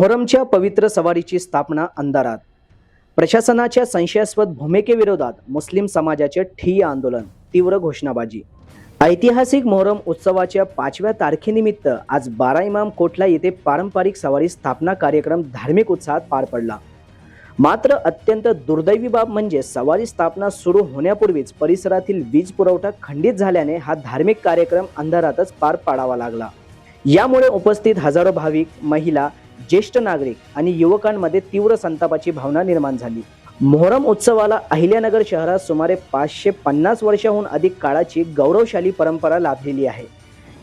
मोहरमच्या पवित्र सवारीची स्थापना अंधारात. प्रशासनाच्या संशयास्पद भूमिकेविरोधात मुस्लिम समाजाचे ठिय्या आंदोलन, तीव्र घोषणाबाजी. ऐतिहासिक मोहरम उत्सवाच्या 5व्या तारखेनिमित्त आज बारा इमाम कोटला येथे पारंपरिक सवारी स्थापना कार्यक्रम धार्मिक उत्साहात पार पडला. मात्र अत्यंत दुर्दैवी बाब म्हणजे सवारी स्थापना सुरू होण्यापूर्वीच परिसरातील वीज पुरवठा खंडित झाल्याने हा धार्मिक कार्यक्रम अंधारातच पार पाडावा लागला. यामुळे उपस्थित हजारो भाविक, महिला, ज्येष्ठ नागरिक आणि युवकांमध्ये तीव्र संतापाची भावना निर्माण झाली. मोहरम उत्सवाला अहिल्यानगर शहरात सुमारे 550 वर्षांहून अधिक काळाची गौरवशाली परंपरा लाभलेली आहे.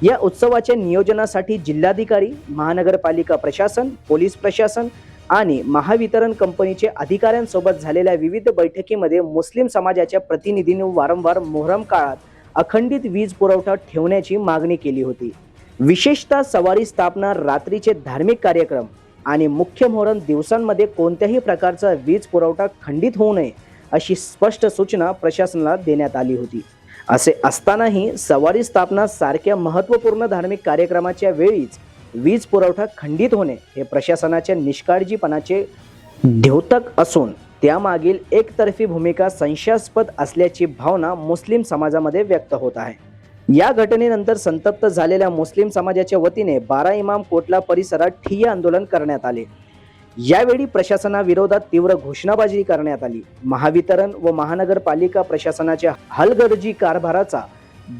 या उत्सवाच्या नियोजनासाठी जिल्हाधिकारी, महानगरपालिका प्रशासन, पोलीस प्रशासन आणि महावितरण कंपनीचे अधिकाऱ्यांसोबत झालेल्या विविध बैठकीमध्ये मुस्लिम समाजाच्या प्रतिनिधींनी वारंवार मोहरम काळात अखंडित वीज पुरवठा ठेवण्याची मागणी केली होती. विशेषतः सवारी स्थापना, रात्रीचे धार्मिक कार्यक्रम आणि मुख्य मोहरम दिवसांमध्ये कोणत्याही प्रकारचा वीज पुरवठा खंडित होऊ नये अशी स्पष्ट सूचना प्रशासनाला देण्यात आली होती. असे असतानाही सवारी स्थापना सारख्या महत्त्वपूर्ण धार्मिक कार्यक्रमाच्या वेळीच वीज पुरवठा खंडित होणे हे प्रशासनाच्या निष्काळजीपणाचे द्योतक असून त्यामागील एकतर्फी भूमिका संशयास्पद असल्याची भावना मुस्लिम समाजामध्ये व्यक्त होत आहे. या घटनेनंतर संतप्त झालेल्या मुस्लिम समाजाच्या वतीने बारा इमाम कोटला परिसरात ठिय्या आंदोलन करण्यात आले. यावेळी प्रशासनाविरोधात तीव्र घोषणाबाजी करण्यात आली. महावितरण व महानगरपालिका प्रशासनाच्या हलगर्जी कारभाराचा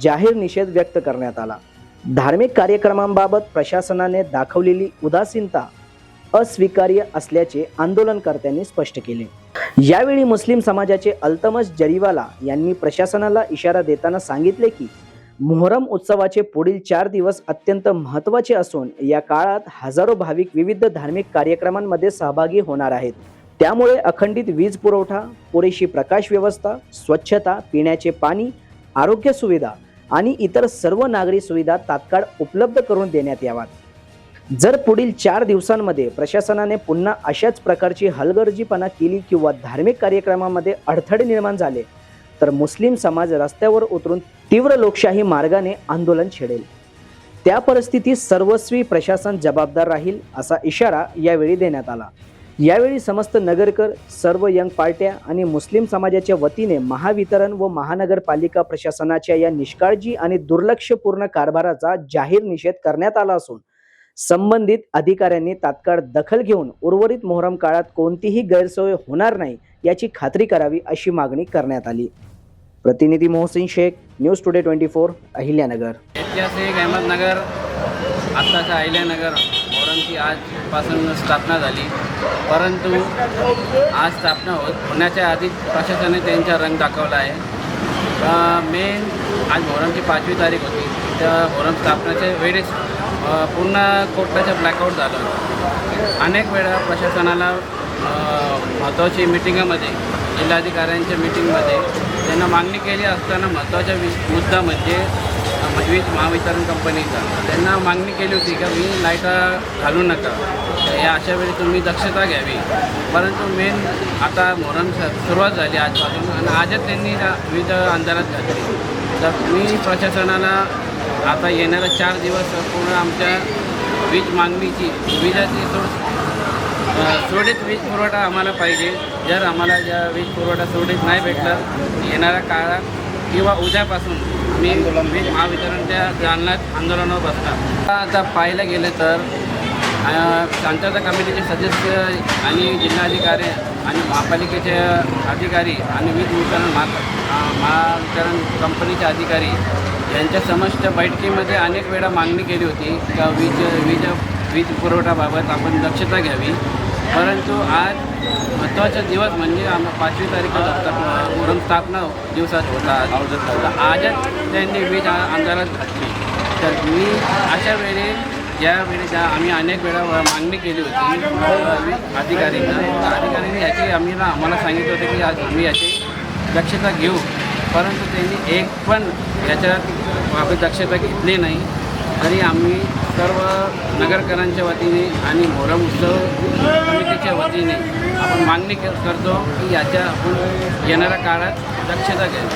जाहीर निषेध व्यक्त करण्यात आला. धार्मिक कार्यक्रमांबाबत प्रशासनाने दाखवलेली उदासीनता अस्वीकार्य असल्याचे आंदोलनकर्त्यांनी स्पष्ट केले. यावेळी मुस्लिम समाजाचे अल्तमश जरीवाला यांनी प्रशासनाला इशारा देताना सांगितले की मोहरम उत्सवाचे पुढील 4 दिवस अत्यंत महत्त्वाचे असून या काळात हजारो भाविक विविध धार्मिक कार्यक्रमांमध्ये सहभागी होणार आहेत. त्यामुळे अखंडित वीज पुरवठा, पुरेशी प्रकाश व्यवस्था, स्वच्छता, पिण्याचे पाणी, आरोग्य सुविधा आणि इतर सर्व नागरी सुविधा तात्काळ उपलब्ध करून देण्यात याव्यात. जर पुढील 4 दिवसांमध्ये प्रशासनाने पुन्हा अशाच प्रकारची हलगर्जीपणा केली किंवा धार्मिक कार्यक्रमामध्ये अडथळे निर्माण झाले तर मुस्लिम समाज रस्त्यावर उतरून तीव्र लोकशाही मार्गाने आंदोलन छेडेल. त्या परिस्थितीत सर्वस्वी प्रशासन जबाबदार राहील असा इशारा यावेळी देण्यात आला. यावेळी समस्त नगरकर, सर्व यंग पार्ट्या आणि मुस्लिम समाजाच्या वतीने महावितरण व महानगरपालिका प्रशासनाच्या या निष्काळजी आणि दुर्लक्षपूर्ण कारभाराचा जाहीर निषेध करण्यात आला असून संबंधित अधिकाऱ्यांनी तात्काळ दखल घेऊन उर्वरित मोहरम काळात कोणतीही गैरसोय होणार नाही याची खात्री करावी अशी मागणी करण्यात आली. प्रतिनिधी मोहसिन शेख, न्यूज टुडे 24, अहिल्यानगर. ऐतिहासिक अहमदनगर आत्ताच्या अहिल्यानगर मोहरमची आजपासून स्थापना झाली, परंतु आज स्थापना होण्याच्या आधी प्रशासनाने त्यांचा रंग दाखवला आहे. मेन आज मोहरमची 5वी तारीख होती. त्या मोहरम स्थापनेच्या वेळेस पूर्ण कोर्टाचं ब्लॅकआउट झालं होतं. अनेक वेळा प्रशासनाला महत्त्वाची मिटिंगामध्ये, जिल्हाधिकाऱ्यांच्या मिटिंगमध्ये त्यांना मागणी केली असताना महत्त्वाचा मुद्दा म्हणजे वीज महावितरण कंपनीचा त्यांना मागणी केली होती की मी लाईटा घालू नका, या अशा वेळी तुम्ही दक्षता घ्यावी. परंतु मेन आता मोहरम सुरुवात झाली आजपासून आणि आजच त्यांनी वीज अंधारात घातली. तर मी प्रशासनाला आता येणाऱ्या 4 दिवस पूर्ण आमच्या वीज मागणीची, विजाची सुरळीत वीज पुरवठा आम्हाला पाहिजे. जर आम्हाला ज्या वीज पुरवठा सुरळीत नाही भेटला येणाऱ्या काळात किंवा उद्यापासून मी वीज महावितरणच्या जालन्यात आंदोलनावर बसणार. आता पाहायला गेलं तर शांतता कमिटीचे सदस्य आणि जिल्हाधिकारी आणि महापालिकेचे अधिकारी आणि वीज महावितरण कंपनीचे अधिकारी यांच्या समस्त बैठकीमध्ये अनेक वेळा मागणी केली होती की वीज पुरवठ्याबाबत आपण दक्षता घ्यावी. परंतु आज महत्त्वाचा दिवस म्हणजे 5वी तारीख मोहरम स्थापना दिवसात होता. आजच त्यांनी वीज अंधारात घातली. तर मी अशा वेळी आम्ही अनेक वेळा मागणी केली होती अधिकाऱ्यांनी याची आम्हाला सांगितलं होतं की आज आम्ही याची दक्षता घेऊ, परंतु त्यांनी एक पण याच्यात दक्षता घेतली नाही. तरी आम्ही सर्व नगरकरांच्या वतीने आणि मोहरम उत्सव समितीच्या वतीने आपण मागणी करतो की याच्या आपण येणाऱ्या काळात दक्षता घ्यावी.